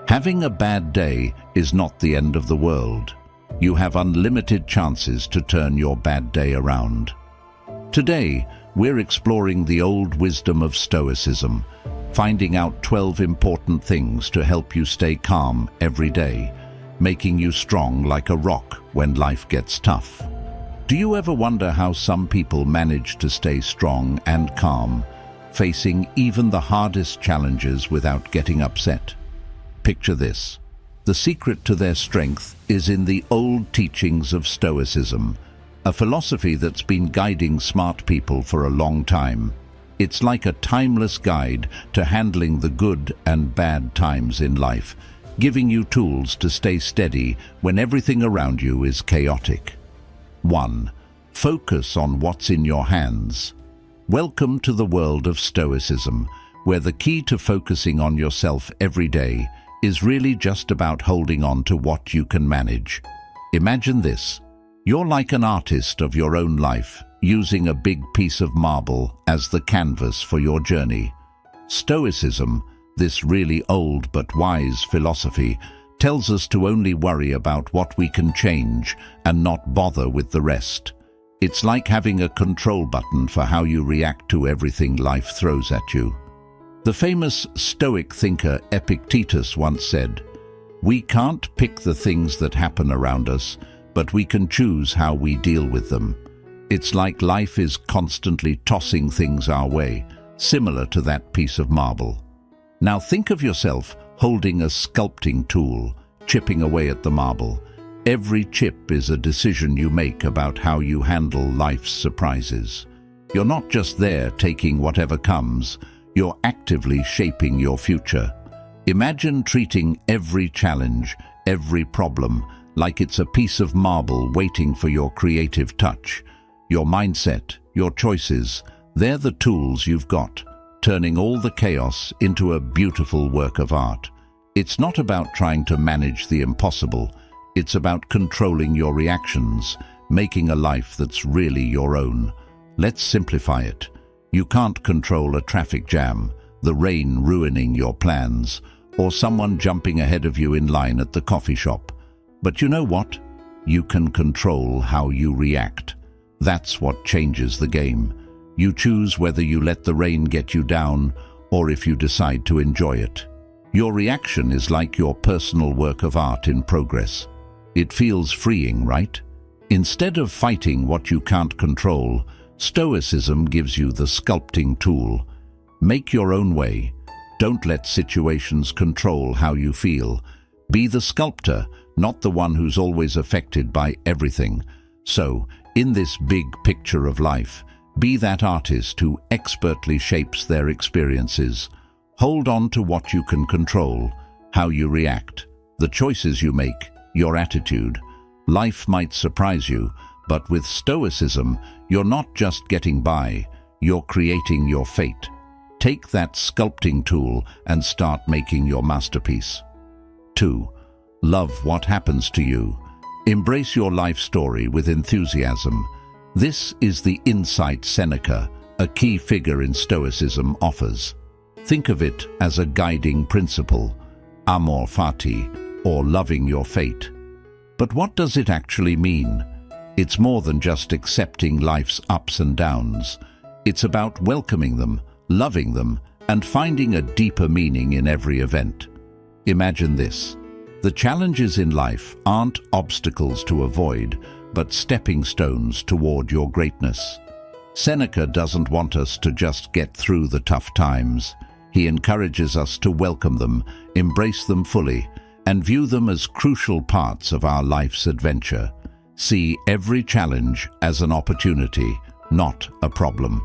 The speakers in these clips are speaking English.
Having a bad day is not the end of the world. You have unlimited chances to turn your bad day around. Today, we're exploring the old wisdom of Stoicism, finding out 12 important things to help you stay calm every day, making you strong like a rock when life gets tough. Do you ever wonder how some people manage to stay strong and calm, facing even the hardest challenges without getting upset? Picture this. The secret to their strength is in the old teachings of Stoicism, a philosophy that's been guiding smart people for a long time. It's like a timeless guide to handling the good and bad times in life, giving you tools to stay steady when everything around you is chaotic. 1. Focus on what's in your hands. Welcome to the world of Stoicism, where the key to focusing on yourself every day is really just about holding on to what you can manage. Imagine this. You're like an artist of your own life, using a big piece of marble as the canvas for your journey. Stoicism, this really old but wise philosophy, tells us to only worry about what we can change and not bother with the rest. It's like having a control button for how you react to everything life throws at you. The famous Stoic thinker Epictetus once said, "We can't pick the things that happen around us, but we can choose how we deal with them." It's like life is constantly tossing things our way, similar to that piece of marble. Now think of yourself holding a sculpting tool, chipping away at the marble. Every chip is a decision you make about how you handle life's surprises. You're not just there taking whatever comes, you're actively shaping your future. Imagine treating every challenge, every problem, like it's a piece of marble waiting for your creative touch. Your mindset, your choices, they're the tools you've got, turning all the chaos into a beautiful work of art. It's not about trying to manage the impossible. It's about controlling your reactions, making a life that's really your own. Let's simplify it. You can't control a traffic jam, the rain ruining your plans, or someone jumping ahead of you in line at the coffee shop. But you know what? You can control how you react. That's what changes the game. You choose whether you let the rain get you down or if you decide to enjoy it. Your reaction is like your personal work of art in progress. It feels freeing, right? Instead of fighting what you can't control, Stoicism gives you the sculpting tool. Make your own way. Don't let situations control how you feel. Be the sculptor, not the one who's always affected by everything. So, in this big picture of life, be that artist who expertly shapes their experiences. Hold on to what you can control, how you react, the choices you make, your attitude. Life might surprise you, but with Stoicism, you're not just getting by, you're creating your fate. Take that sculpting tool and start making your masterpiece. 2. Love what happens to you. Embrace your life story with enthusiasm. This is the insight Seneca, a key figure in Stoicism, offers. Think of it as a guiding principle, amor fati, or loving your fate. But what does it actually mean? It's more than just accepting life's ups and downs. It's about welcoming them, loving them, and finding a deeper meaning in every event. Imagine this. The challenges in life aren't obstacles to avoid, but stepping stones toward your greatness. Seneca doesn't want us to just get through the tough times. He encourages us to welcome them, embrace them fully, and view them as crucial parts of our life's adventure. See every challenge as an opportunity, not a problem.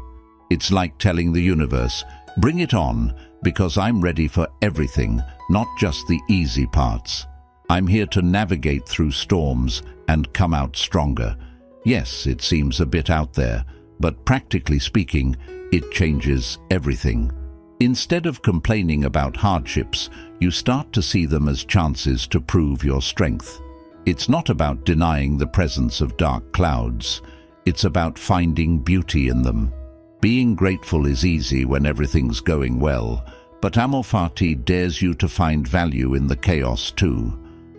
It's like telling the universe, bring it on, because I'm ready for everything, not just the easy parts. I'm here to navigate through storms and come out stronger. Yes, it seems a bit out there, but practically speaking, it changes everything. Instead of complaining about hardships, you start to see them as chances to prove your strength. It's not about denying the presence of dark clouds. It's about finding beauty in them. Being grateful is easy when everything's going well, But Amor Fati dares you to find value in the chaos too.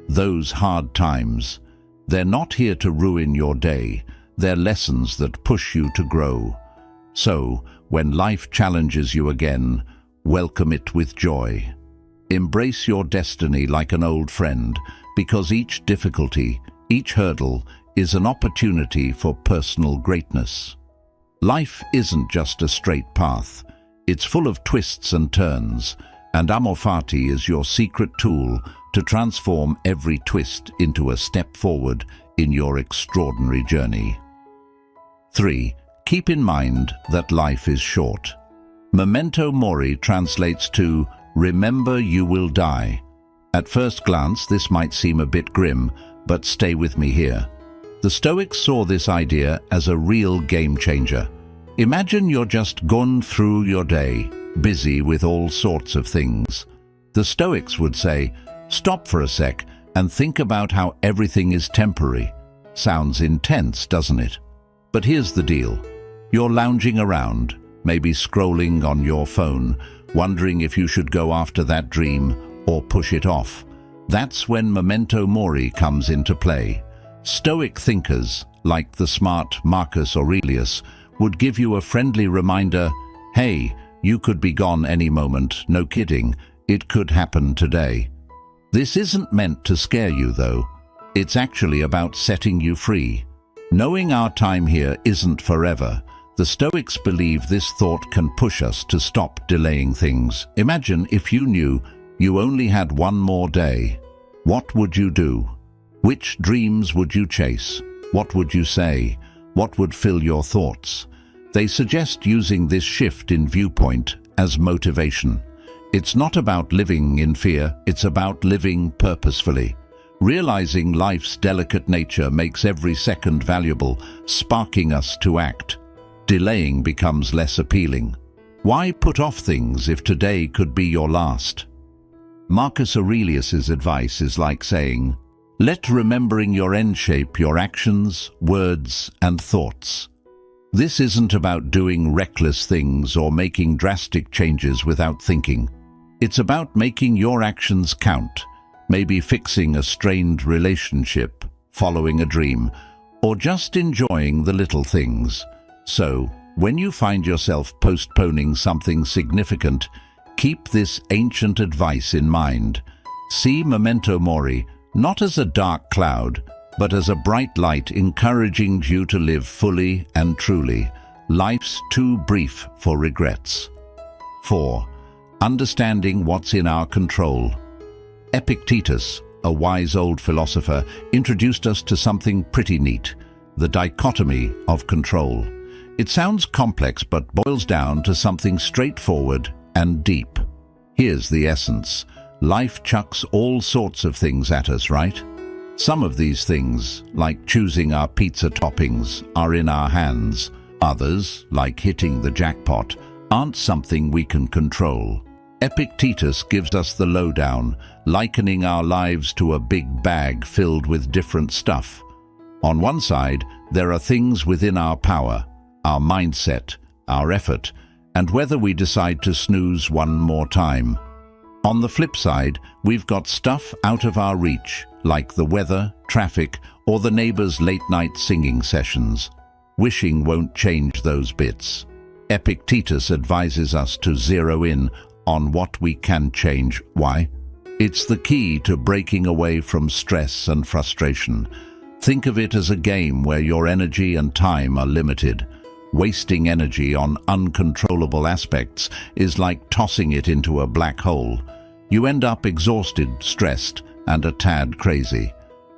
Those hard times, they're not here to ruin your day, they're lessons that push you to grow. So, when life challenges you again, welcome it with joy. Embrace your destiny like an old friend, because each difficulty, each hurdle, is an opportunity for personal greatness. Life isn't just a straight path. It's full of twists and turns, and Amor Fati is your secret tool to transform every twist into a step forward in your extraordinary journey. 3. Keep in mind that life is short. Memento mori translates to remember you will die. At first glance, this might seem a bit grim, but stay with me here. The Stoics saw this idea as a real game changer. Imagine you're just gone through your day, busy with all sorts of things. The Stoics would say, stop for a sec and think about how everything is temporary. Sounds intense, doesn't it? But here's the deal. You're lounging around, maybe scrolling on your phone, wondering if you should go after that dream or push it off. That's when memento mori comes into play. Stoic thinkers, like the smart Marcus Aurelius, would give you a friendly reminder, hey, you could be gone any moment, no kidding, it could happen today. This isn't meant to scare you though. It's actually about setting you free. Knowing our time here isn't forever, the Stoics believe this thought can push us to stop delaying things. Imagine if you knew you only had one more day. What would you do? Which dreams would you chase? What would you say? What would fill your thoughts? They suggest using this shift in viewpoint as motivation. It's not about living in fear, it's about living purposefully. Realizing life's delicate nature makes every second valuable, sparking us to act. Delaying becomes less appealing. Why put off things if today could be your last? Marcus Aurelius's advice is like saying, let remembering your end shape your actions, words, and thoughts. This isn't about doing reckless things or making drastic changes without thinking. It's about making your actions count, maybe fixing a strained relationship, following a dream, or just enjoying the little things. So, when you find yourself postponing something significant, keep this ancient advice in mind. See memento mori not as a dark cloud, but as a bright light encouraging you to live fully and truly. Life's too brief for regrets. 4. Understanding what's in our control. Epictetus, a wise old philosopher, introduced us to something pretty neat, the dichotomy of control. It sounds complex but boils down to something straightforward and deep. Here's the essence. Life chucks all sorts of things at us, right? Some of these things, like choosing our pizza toppings, are in our hands. Others, like hitting the jackpot, aren't something we can control. Epictetus gives us the lowdown, likening our lives to a big bag filled with different stuff. On one side, there are things within our power, our mindset, our effort, and whether we decide to snooze one more time. On the flip side, we've got stuff out of our reach, like the weather, traffic, or the neighbor's late-night singing sessions. Wishing won't change those bits. Epictetus advises us to zero in on what we can change. Why? It's the key to breaking away from stress and frustration. Think of it as a game where your energy and time are limited. Wasting energy on uncontrollable aspects is like tossing it into a black hole. You end up exhausted, stressed, and a tad crazy.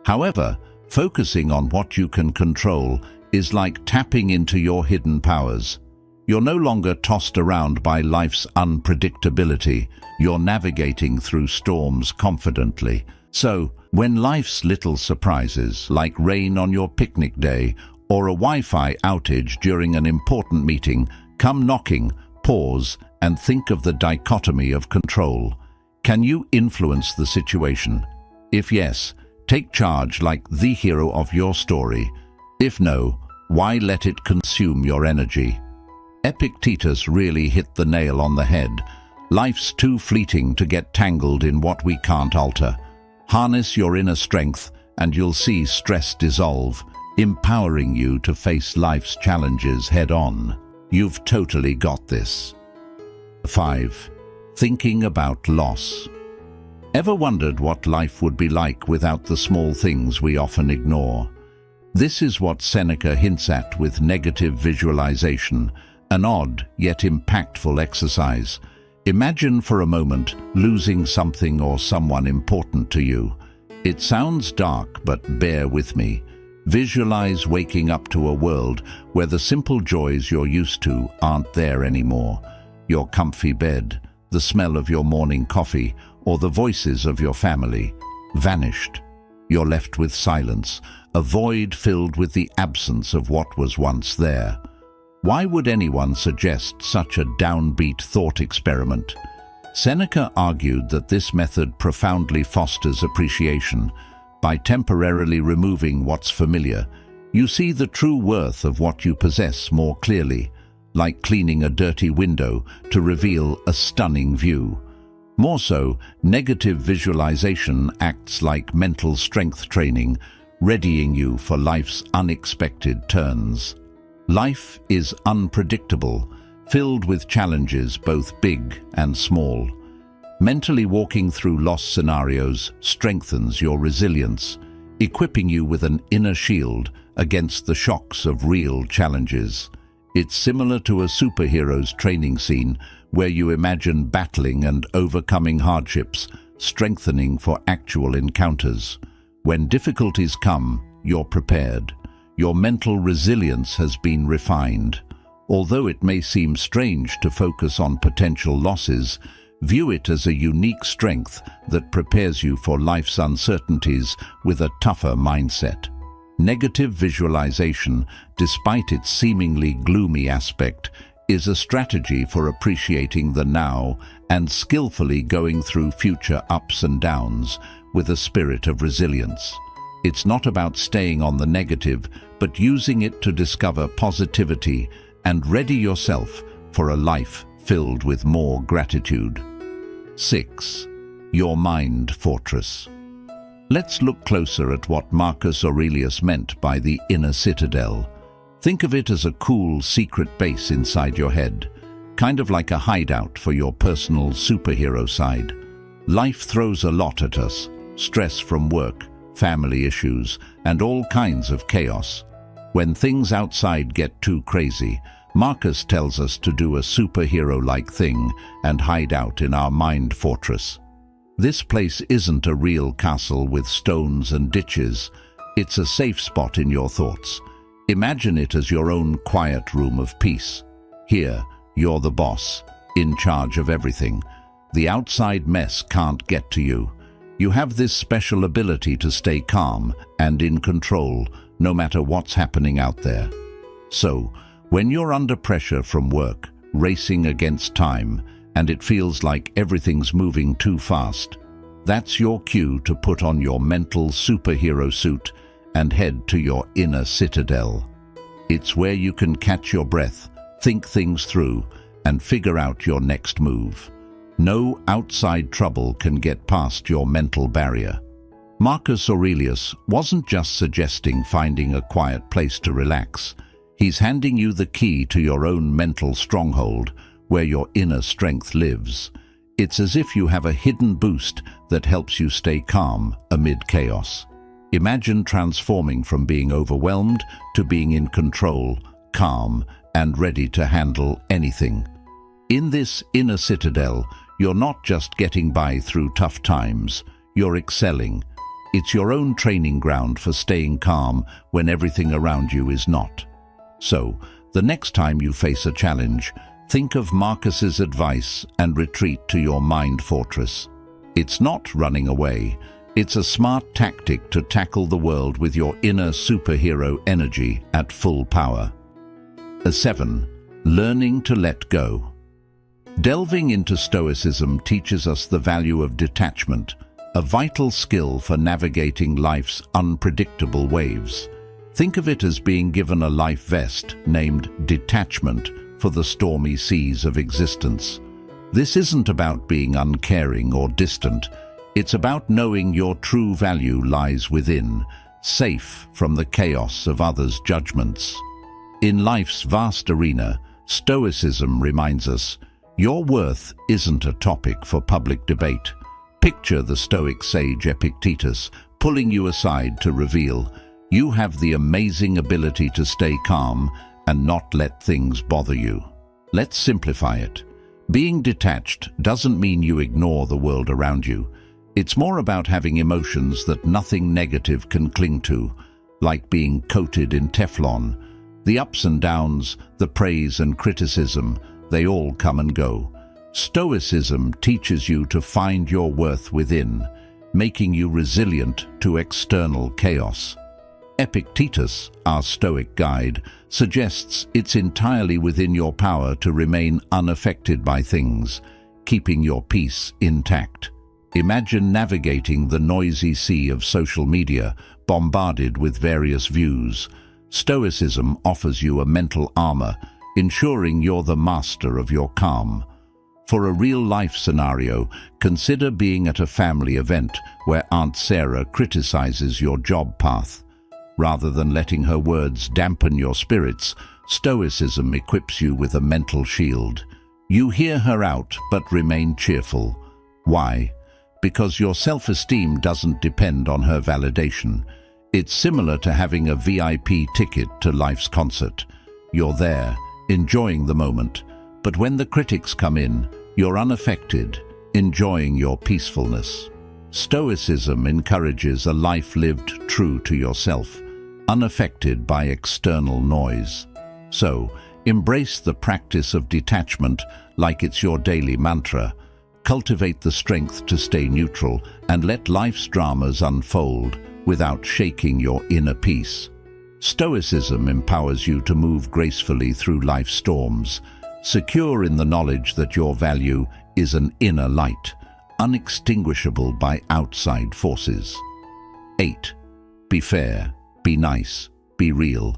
However, focusing on what you can control is like tapping into your hidden powers. You're no longer tossed around by life's unpredictability. You're navigating through storms confidently. So, when life's little surprises, like rain on your picnic day or a Wi-Fi outage during an important meeting, come knocking, pause and think of the dichotomy of control. Can you influence the situation? If yes, take charge like the hero of your story. If no, why let it consume your energy? Epictetus really hit the nail on the head. Life's too fleeting to get tangled in what we can't alter. Harness your inner strength and you'll see stress dissolve, empowering you to face life's challenges head-on. You've totally got this. 5. Thinking about loss. Ever wondered what life would be like without the small things we often ignore? This is what Seneca hints at with negative visualization, an odd yet impactful exercise. Imagine for a moment losing something or someone important to you. It sounds dark, but bear with me. Visualize waking up to a world where the simple joys you're used to aren't there anymore. Your comfy bed, the smell of your morning coffee, or the voices of your family, vanished. You're left with silence, a void filled with the absence of what was once there. Why would anyone suggest such a downbeat thought experiment? Seneca argued that this method profoundly fosters appreciation. By temporarily removing what's familiar, you see the true worth of what you possess more clearly, like cleaning a dirty window to reveal a stunning view. More so, negative visualization acts like mental strength training, readying you for life's unexpected turns. Life is unpredictable, filled with challenges both big and small. Mentally walking through loss scenarios strengthens your resilience, equipping you with an inner shield against the shocks of real challenges. It's similar to a superhero's training scene where you imagine battling and overcoming hardships, strengthening for actual encounters. When difficulties come, you're prepared. Your mental resilience has been refined. Although it may seem strange to focus on potential losses, view it as a unique strength that prepares you for life's uncertainties with a tougher mindset. Negative visualization, despite its seemingly gloomy aspect, is a strategy for appreciating the now and skillfully going through future ups and downs with a spirit of resilience. It's not about staying on the negative, but using it to discover positivity and ready yourself for a life filled with more gratitude. 6. Your mind fortress. Let's look closer at what Marcus Aurelius meant by the inner citadel. Think of it as a cool, secret base inside your head, kind of like a hideout for your personal superhero side. Life throws a lot at us: stress from work, family issues, and all kinds of chaos. When things outside get too crazy, Marcus tells us to do a superhero-like thing and hide out in our mind fortress. This place isn't a real castle with stones and ditches. It's a safe spot in your thoughts. Imagine it as your own quiet room of peace. Here, you're the boss, in charge of everything. The outside mess can't get to you. You have this special ability to stay calm and in control, no matter what's happening out there. So, when you're under pressure from work, racing against time, and it feels like everything's moving too fast, that's your cue to put on your mental superhero suit and head to your inner citadel. It's where you can catch your breath, think things through, and figure out your next move. No outside trouble can get past your mental barrier. Marcus Aurelius wasn't just suggesting finding a quiet place to relax. He's handing you the key to your own mental stronghold, where your inner strength lives. It's as if you have a hidden boost that helps you stay calm amid chaos. Imagine transforming from being overwhelmed to being in control, calm, and ready to handle anything. In this inner citadel, you're not just getting by through tough times, you're excelling. It's your own training ground for staying calm when everything around you is not. So, the next time you face a challenge, think of Marcus's advice and retreat to your mind fortress. It's not running away. It's a smart tactic to tackle the world with your inner superhero energy at full power. 7. Learning to let go. Delving into Stoicism teaches us the value of detachment, a vital skill for navigating life's unpredictable waves. Think of it as being given a life vest named detachment for the stormy seas of existence. This isn't about being uncaring or distant. It's about knowing your true value lies within, safe from the chaos of others' judgments. In life's vast arena, Stoicism reminds us, your worth isn't a topic for public debate. Picture the Stoic sage Epictetus pulling you aside to reveal, you have the amazing ability to stay calm and not let things bother you. Let's simplify it. Being detached doesn't mean you ignore the world around you. It's more about having emotions that nothing negative can cling to, like being coated in Teflon. The ups and downs, the praise and criticism, they all come and go. Stoicism teaches you to find your worth within, making you resilient to external chaos. Epictetus, our Stoic guide, suggests it's entirely within your power to remain unaffected by things, keeping your peace intact. Imagine navigating the noisy sea of social media, bombarded with various views. Stoicism offers you a mental armor, ensuring you're the master of your calm. For a real-life scenario, consider being at a family event where Aunt Sarah criticizes your job path. Rather than letting her words dampen your spirits, Stoicism equips you with a mental shield. You hear her out, but remain cheerful. Why? Because your self-esteem doesn't depend on her validation. It's similar to having a VIP ticket to life's concert. You're there, enjoying the moment, but when the critics come in, you're unaffected, enjoying your peacefulness. Stoicism encourages a life lived true to yourself, unaffected by external noise. So, embrace the practice of detachment like it's your daily mantra. Cultivate the strength to stay neutral and let life's dramas unfold without shaking your inner peace. Stoicism empowers you to move gracefully through life's storms, secure in the knowledge that your value is an inner light, unextinguishable by outside forces. 8. Be fair. Be nice, be real.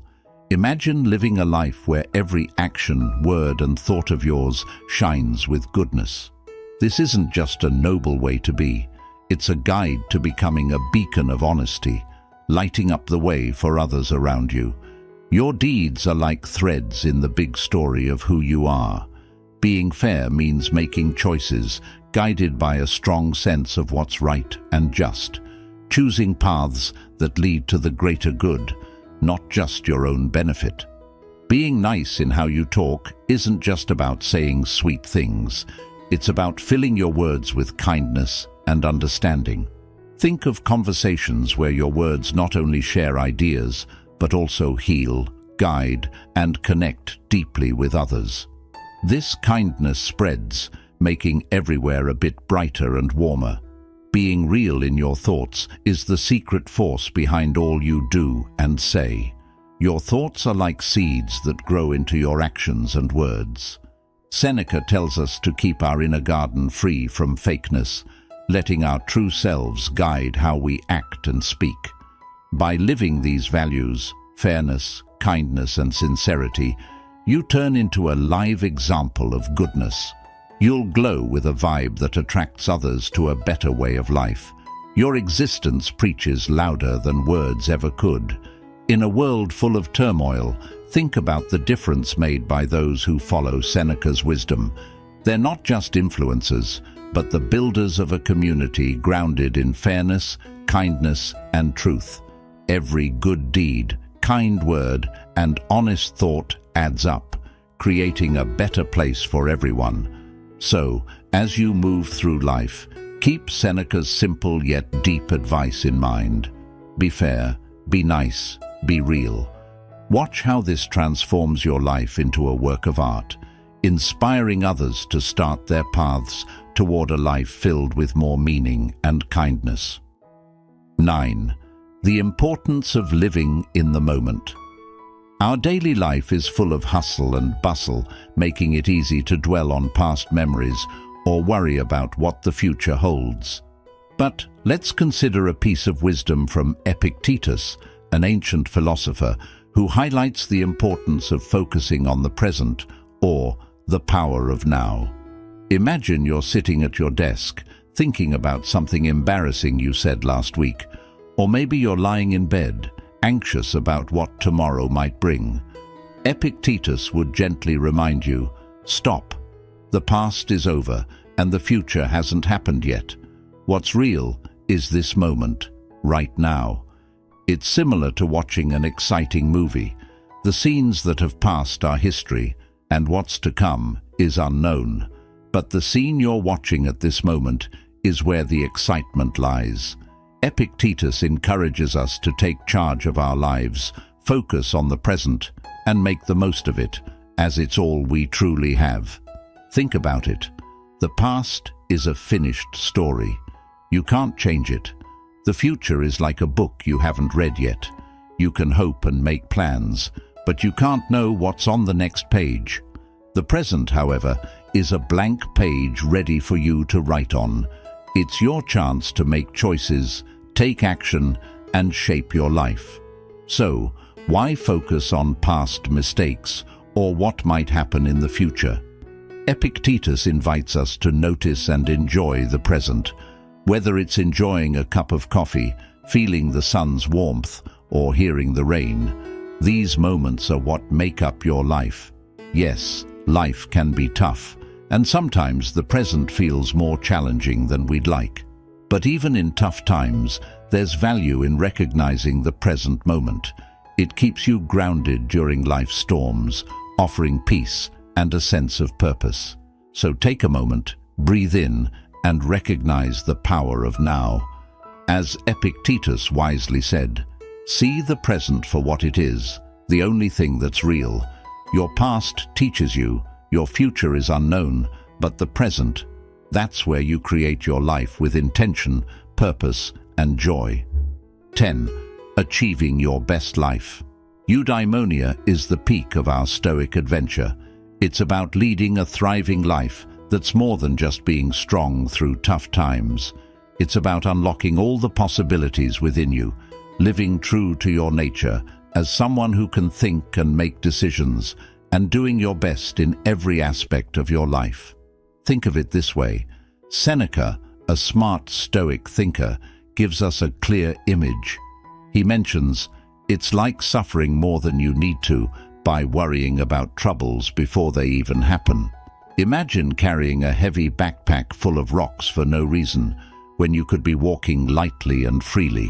Imagine living a life where every action, word and thought of yours shines with goodness. This isn't just a noble way to be. It's a guide to becoming a beacon of honesty, lighting up the way for others around you. Your deeds are like threads in the big story of who you are. Being fair means making choices guided by a strong sense of what's right and just, choosing paths that lead to the greater good, not just your own benefit. Being nice in how you talk isn't just about saying sweet things. It's about filling your words with kindness and understanding. Think of conversations where your words not only share ideas, but also heal, guide, and connect deeply with others. This kindness spreads, making everywhere a bit brighter and warmer. Being real in your thoughts is the secret force behind all you do and say. Your thoughts are like seeds that grow into your actions and words. Seneca tells us to keep our inner garden free from fakeness, letting our true selves guide how we act and speak. By living these values, fairness, kindness, and sincerity, you turn into a live example of goodness. You'll glow with a vibe that attracts others to a better way of life. Your existence preaches louder than words ever could. In a world full of turmoil, think about the difference made by those who follow Seneca's wisdom. They're not just influencers, but the builders of a community grounded in fairness, kindness, and truth. Every good deed, kind word, and honest thought adds up, creating a better place for everyone. So, as you move through life, keep Seneca's simple yet deep advice in mind. Be fair, be nice, be real. Watch how this transforms your life into a work of art, inspiring others to start their paths toward a life filled with more meaning and kindness. 9. The importance of living in the moment. Our daily life is full of hustle and bustle, making it easy to dwell on past memories or worry about what the future holds. But let's consider a piece of wisdom from Epictetus, an ancient philosopher who highlights the importance of focusing on the present, or the power of now. Imagine you're sitting at your desk, thinking about something embarrassing you said last week, or maybe you're lying in bed, anxious about what tomorrow might bring. Epictetus would gently remind you, stop. The past is over, and the future hasn't happened yet. What's real is this moment, right now. It's similar to watching an exciting movie. The scenes that have passed are history, and what's to come is unknown. But the scene you're watching at this moment is where the excitement lies. Epictetus encourages us to take charge of our lives, focus on the present, and make the most of it, as it's all we truly have. Think about it. The past is a finished story. You can't change it. The future is like a book you haven't read yet. You can hope and make plans, but you can't know what's on the next page. The present, however, is a blank page ready for you to write on. It's your chance to make choices, take action, and shape your life. So, why focus on past mistakes or what might happen in the future? Epictetus invites us to notice and enjoy the present. Whether it's enjoying a cup of coffee, feeling the sun's warmth, or hearing the rain, these moments are what make up your life. Yes, life can be tough, and sometimes the present feels more challenging than we'd like. But even in tough times, there's value in recognizing the present moment. It keeps you grounded during life's storms, offering peace and a sense of purpose. So take a moment, breathe in, and recognize the power of now. As Epictetus wisely said, see the present for what it is, the only thing that's real. Your past teaches you, your future is unknown, but the present, that's where you create your life with intention, purpose, and joy. 10. Achieving your best life. Eudaimonia is the peak of our Stoic adventure. It's about leading a thriving life that's more than just being strong through tough times. It's about unlocking all the possibilities within you, living true to your nature as someone who can think and make decisions, and doing your best in every aspect of your life. Think of it this way. Seneca, a smart Stoic thinker, gives us a clear image. He mentions, it's like suffering more than you need to by worrying about troubles before they even happen. Imagine carrying a heavy backpack full of rocks for no reason, when you could be walking lightly and freely.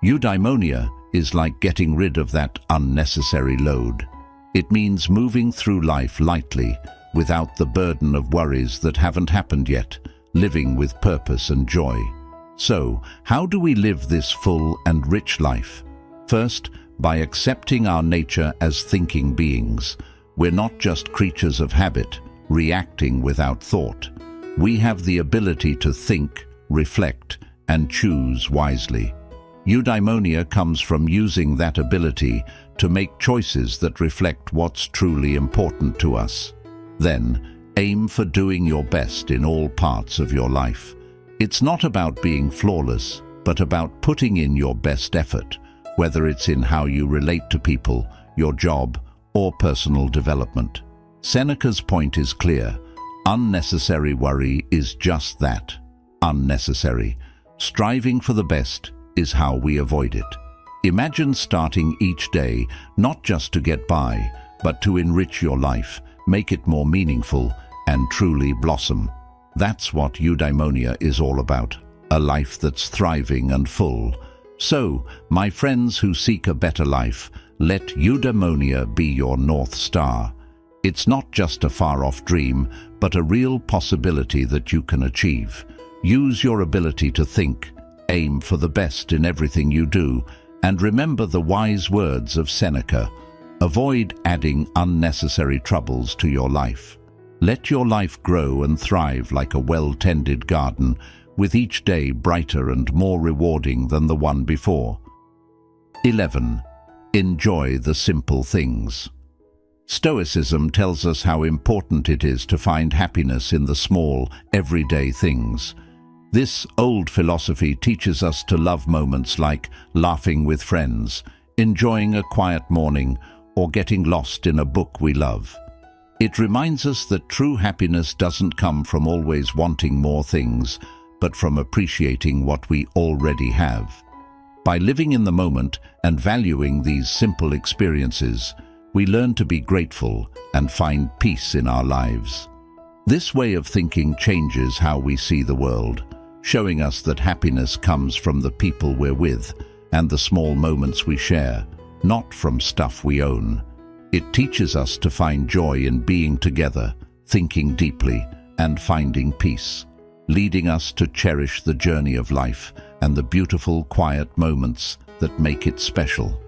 Eudaimonia is like getting rid of that unnecessary load. It means moving through life lightly, without the burden of worries that haven't happened yet, living with purpose and joy. So, how do we live this full and rich life? First, by accepting our nature as thinking beings. We're not just creatures of habit, reacting without thought. We have the ability to think, reflect, and choose wisely. Eudaimonia comes from using that ability to make choices that reflect what's truly important to us. Then, aim for doing your best in all parts of your life. It's not about being flawless, but about putting in your best effort, whether it's in how you relate to people, your job, or personal development. Seneca's point is clear. Unnecessary worry is just that, unnecessary. Striving for the best is how we avoid it. Imagine starting each day not just to get by, but to enrich your life, make it more meaningful, and truly blossom. That's what eudaimonia is all about, a life that's thriving and full. So, my friends who seek a better life, let eudaimonia be your North Star. It's not just a far-off dream, but a real possibility that you can achieve. Use your ability to think, aim for the best in everything you do, and remember the wise words of Seneca. Avoid adding unnecessary troubles to your life. Let your life grow and thrive like a well-tended garden, with each day brighter and more rewarding than the one before. 11. Enjoy the simple things. Stoicism tells us how important it is to find happiness in the small, everyday things. This old philosophy teaches us to love moments like laughing with friends, enjoying a quiet morning, or getting lost in a book we love. It reminds us that true happiness doesn't come from always wanting more things, but from appreciating what we already have. By living in the moment and valuing these simple experiences, we learn to be grateful and find peace in our lives. This way of thinking changes how we see the world, showing us that happiness comes from the people we're with and the small moments we share, not from stuff we own. It teaches us to find joy in being together, thinking deeply, and finding peace, leading us to cherish the journey of life and the beautiful, quiet moments that make it special.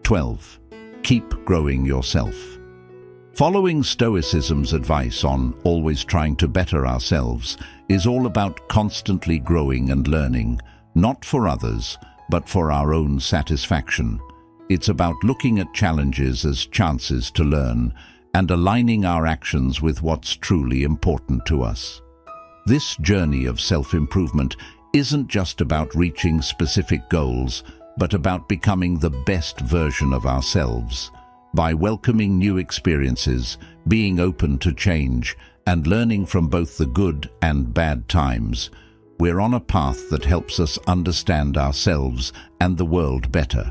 12. Keep growing yourself. Following Stoicism's advice on always trying to better ourselves is all about constantly growing and learning, not for others, but for our own satisfaction. It's about looking at challenges as chances to learn and aligning our actions with what's truly important to us. This journey of self-improvement isn't just about reaching specific goals, but about becoming the best version of ourselves. By welcoming new experiences, being open to change, and learning from both the good and bad times, we're on a path that helps us understand ourselves and the world better.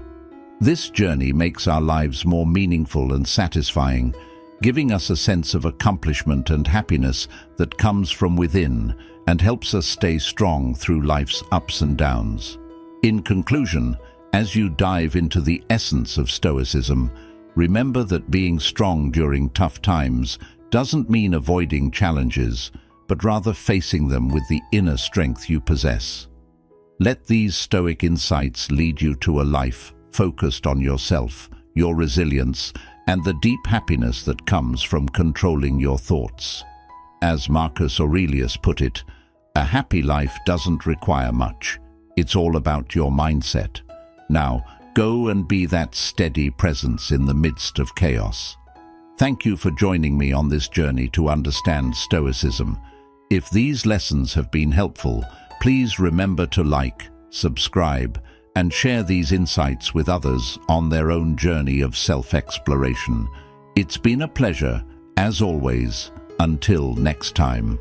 This journey makes our lives more meaningful and satisfying, giving us a sense of accomplishment and happiness that comes from within and helps us stay strong through life's ups and downs. In conclusion, as you dive into the essence of Stoicism, remember that being strong during tough times doesn't mean avoiding challenges, but rather facing them with the inner strength you possess. Let these Stoic insights lead you to a life focused on yourself, your resilience, and the deep happiness that comes from controlling your thoughts. As Marcus Aurelius put it, a happy life doesn't require much. It's all about your mindset. Now, go and be that steady presence in the midst of chaos. Thank you for joining me on this journey to understand Stoicism. If these lessons have been helpful, please remember to like, subscribe, and share these insights with others on their own journey of self-exploration. It's been a pleasure, as always. Until next time.